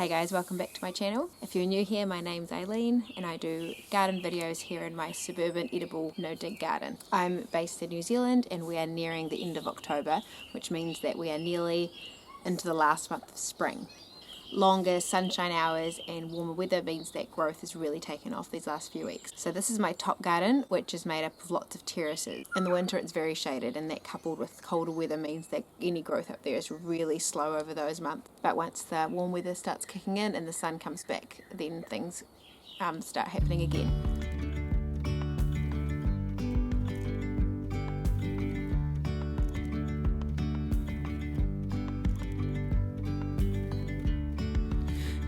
Hey guys, welcome back to my channel. If you're new here, my name's Aileen and I do garden videos here in my suburban edible no-dig garden. I'm based in New Zealand and we are nearing the end of October, which means that we are nearly into the last month of spring. Longer sunshine hours and warmer weather means that growth has really taken off these last few weeks. So this is my top garden, which is made up of lots of terraces. In the winter it's very shaded, and that coupled with colder weather means that any growth up there is really slow over those months. But once the warm weather starts kicking in and the sun comes back, then things start happening again.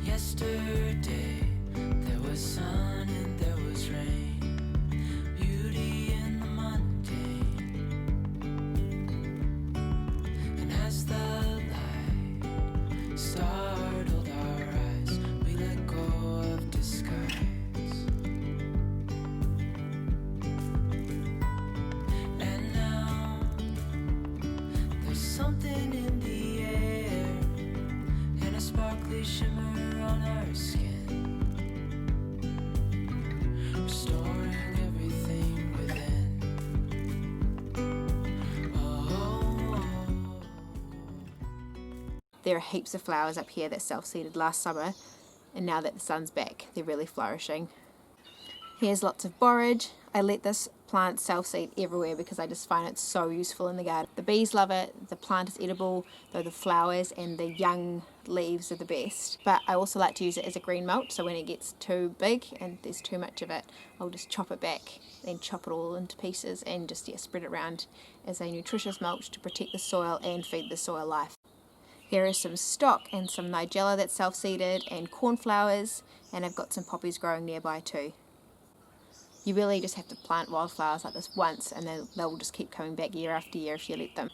Yesterday there was sun and there was rain, beauty in the mundane. And as the light startled our eyes, we let go of disguise. And now there's something in the air and a sparkly shimmer on our skin, restoring everything within. Oh. There are heaps of flowers up here that self-seeded last summer, and now that the sun's back, they're really flourishing. Here's lots of borage. I let this plant self-seed everywhere because I just find it so useful in the garden. The bees love it, the plant is edible, though the flowers and the young leaves are the best. But I also like to use it as a green mulch, so when it gets too big and there's too much of it, I'll just chop it back, then chop it all into pieces and just spread it around as a nutritious mulch to protect the soil and feed the soil life. Here is some stock and some nigella that's self-seeded and cornflowers, and I've got some poppies growing nearby too. You really just have to plant wildflowers like this once and they'll just keep coming back year after year if you let them.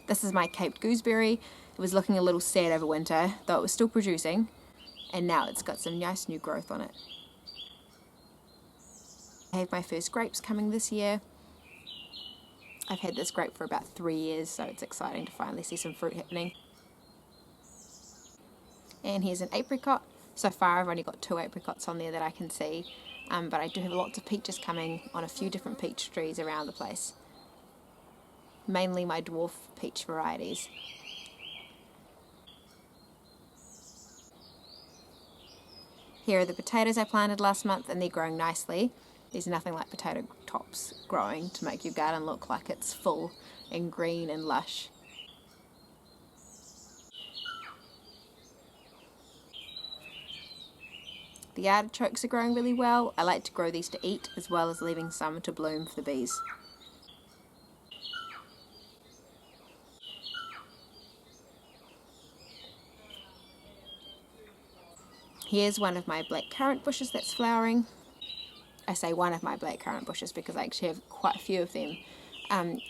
This is my caped gooseberry. It was looking a little sad over winter, though it was still producing, and now it's got some nice new growth on it. I have my first grapes coming this year. I've had this grape for about 3 years, so it's exciting to finally see some fruit happening. And here's an apricot. So far I've only got 2 apricots on there that I can see, but I do have lots of peaches coming on a few different peach trees around the place. Mainly my dwarf peach varieties. Here are the potatoes I planted last month and they're growing nicely. There's nothing like potato tops growing to make your garden look like it's full and green and lush. The artichokes are growing really well. I like to grow these to eat as well as leaving some to bloom for the bees. Here's one of my blackcurrant bushes that's flowering. I say one of my blackcurrant bushes because I actually have quite a few of them,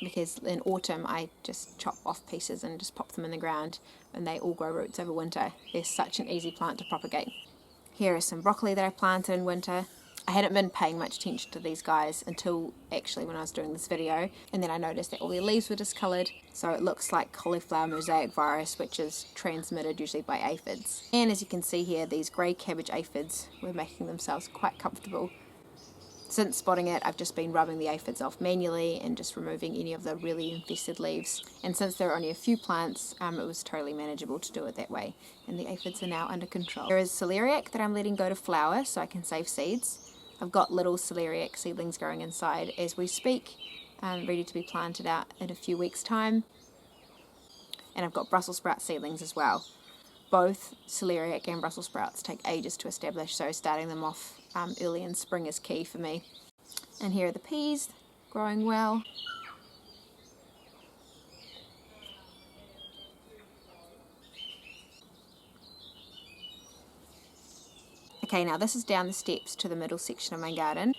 because in autumn I just chop off pieces and just pop them in the ground and they all grow roots over winter. They're such an easy plant to propagate. Here is some broccoli that I planted in winter. I hadn't been paying much attention to these guys until actually when I was doing this video, and then I noticed that all their leaves were discoloured, so it looks like cauliflower mosaic virus, which is transmitted usually by aphids. And as you can see here, these grey cabbage aphids were making themselves quite comfortable. Since spotting it, I've just been rubbing the aphids off manually and just removing any of the really infested leaves. And since there are only a few plants, it was totally manageable to do it that way. And the aphids are now under control. There is celeriac that I'm letting go to flower so I can save seeds. I've got little celeriac seedlings growing inside as we speak, ready to be planted out in a few weeks' time. And I've got Brussels sprout seedlings as well. Both celeriac and Brussels sprouts take ages to establish, so starting them off early in spring is key for me. And here are the peas, growing well. Okay, now this is down the steps to the middle section of my garden.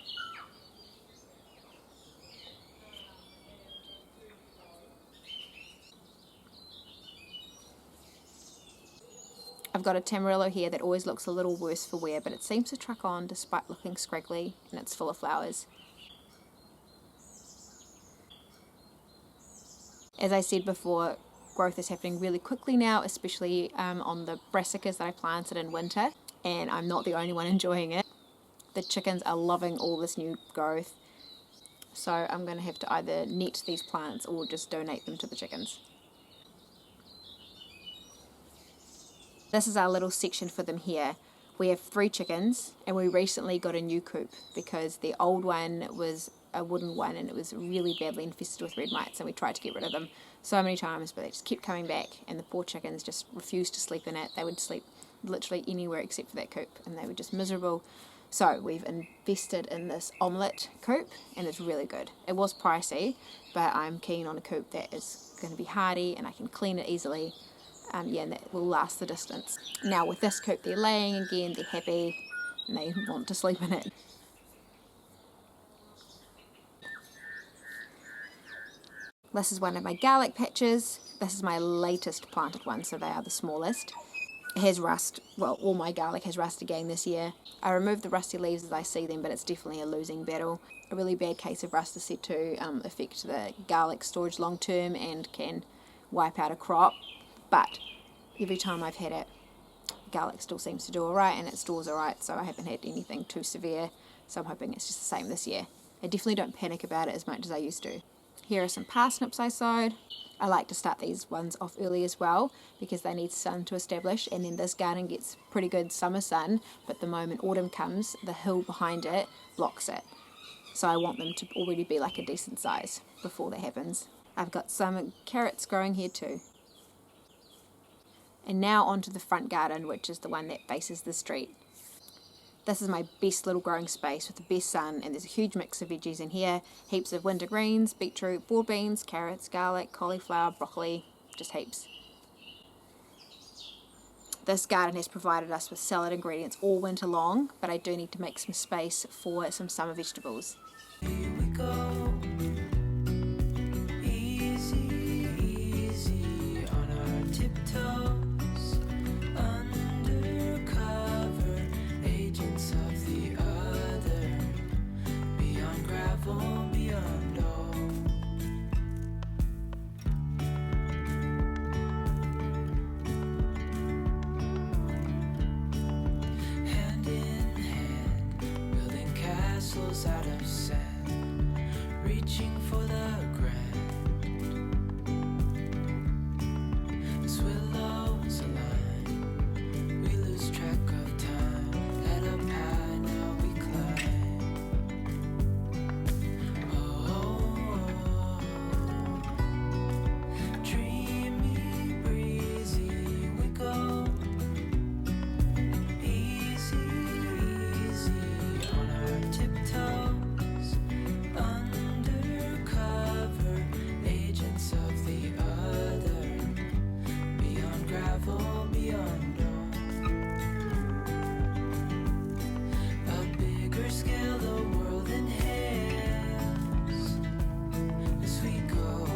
I've got a tamarillo here that always looks a little worse for wear, but it seems to truck on despite looking scraggly, and it's full of flowers. As I said before, growth is happening really quickly now, especially on the brassicas that I planted in winter, and I'm not the only one enjoying it. The chickens are loving all this new growth, so I'm going to have to either net these plants or just donate them to the chickens. This is our little section for them here. We have 3 chickens, and we recently got a new coop because the old one was a wooden one and it was really badly infested with red mites, and we tried to get rid of them so many times, but they just kept coming back, and the poor chickens just refused to sleep in it. They would sleep literally anywhere except for that coop, and they were just miserable. So we've invested in this omelette coop, and it's really good. It was pricey, but I'm keen on a coop that is going to be hardy and I can clean it easily. And that will last the distance. Now with this coop, they're laying again, they're happy, and they want to sleep in it. This is one of my garlic patches. This is my latest planted one, so they are the smallest. It has rust. Well, all my garlic has rust again this year. I remove the rusty leaves as I see them, but it's definitely a losing battle. A really bad case of rust is said to affect the garlic storage long term and can wipe out a crop. But every time I've had it, garlic still seems to do alright, and it stores alright, so I haven't had anything too severe, so I'm hoping it's just the same this year. I definitely don't panic about it as much as I used to. Here are some parsnips I sowed. I like to start these ones off early as well because they need sun to establish, and then this garden gets pretty good summer sun, but the moment autumn comes, the hill behind it blocks it. So I want them to already be like a decent size before that happens. I've got some carrots growing here too. And now onto the front garden, which is the one that faces the street. This is my best little growing space with the best sun, and there's a huge mix of veggies in here. Heaps of winter greens, beetroot, board beans, carrots, garlic, cauliflower, broccoli, just heaps. This garden has provided us with salad ingredients all winter long, but I do need to make some space for some summer vegetables. Here we go. Easy, easy on our tiptoes. Undercover agents of the other. Beyond gravel, beyond all. Hand in hand, building castles out of sand, reaching for the grand. As willows align, we lose track of time. Head up high, now we climb. Oh, dreamy, breezy, we go. Easy, easy on our tiptoes. Undercover agents of the other. Beyond gravel, beyond all. A bigger scale the world inhales as we go.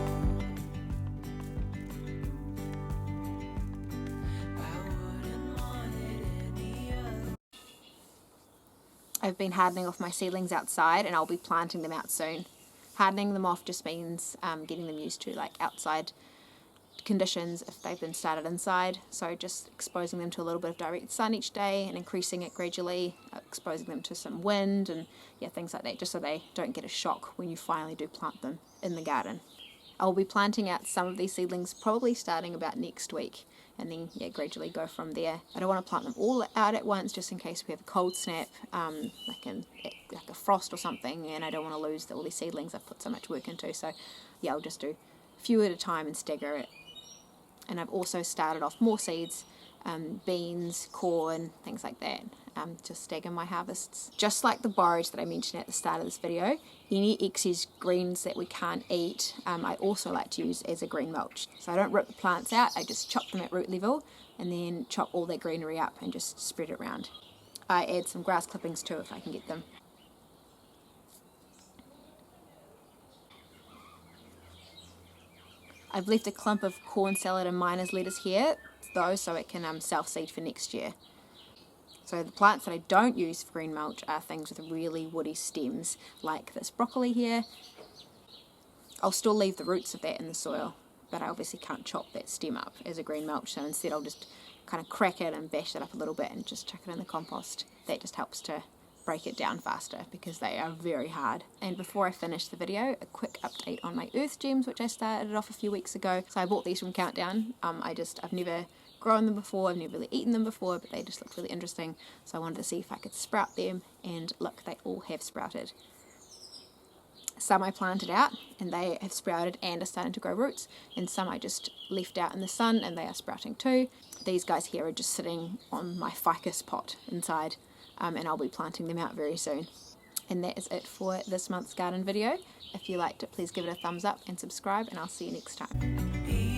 I wouldn't want it any other. I've been hardening off my seedlings outside, and I'll be planting them out soon. Hardening them off just means getting them used to like outside conditions if they've been started inside, so just exposing them to a little bit of direct sun each day and increasing it gradually, exposing them to some wind and things like that, just so they don't get a shock when you finally do plant them in the garden. I'll be planting out some of these seedlings probably starting about next week, and then gradually go from there. I don't want to plant them all out at once just in case we have a cold snap, like a frost or something, and I don't want to lose all these seedlings I've put so much work into. So I'll just do a few at a time and stagger it. And I've also started off more seeds, beans, corn, things like that, to stagger my harvests. Just like the borage that I mentioned at the start of this video, any excess greens that we can't eat, I also like to use as a green mulch. So I don't rip the plants out, I just chop them at root level and then chop all that greenery up and just spread it around. I add some grass clippings too if I can get them. I've left a clump of corn salad and miner's lettuce here, though, so it can self-seed for next year. So the plants that I don't use for green mulch are things with really woody stems, like this broccoli here. I'll still leave the roots of that in the soil, but I obviously can't chop that stem up as a green mulch, so instead I'll just kind of crack it and bash it up a little bit and just chuck it in the compost. That just helps to break it down faster because they are very hard. And before I finish the video, a quick update on my earth gems, which I started off a few weeks ago. So I bought these from Countdown. I've never grown them before, I've never really eaten them before, but they just looked really interesting, so I wanted to see if I could sprout them, and look, they all have sprouted. Some I planted out and they have sprouted and are starting to grow roots, and some I just left out in the sun and they are sprouting too. These guys here are just sitting on my ficus pot inside, and I'll be planting them out very soon. And that is it for this month's garden video. If you liked it, please give it a thumbs up and subscribe, and I'll see you next time.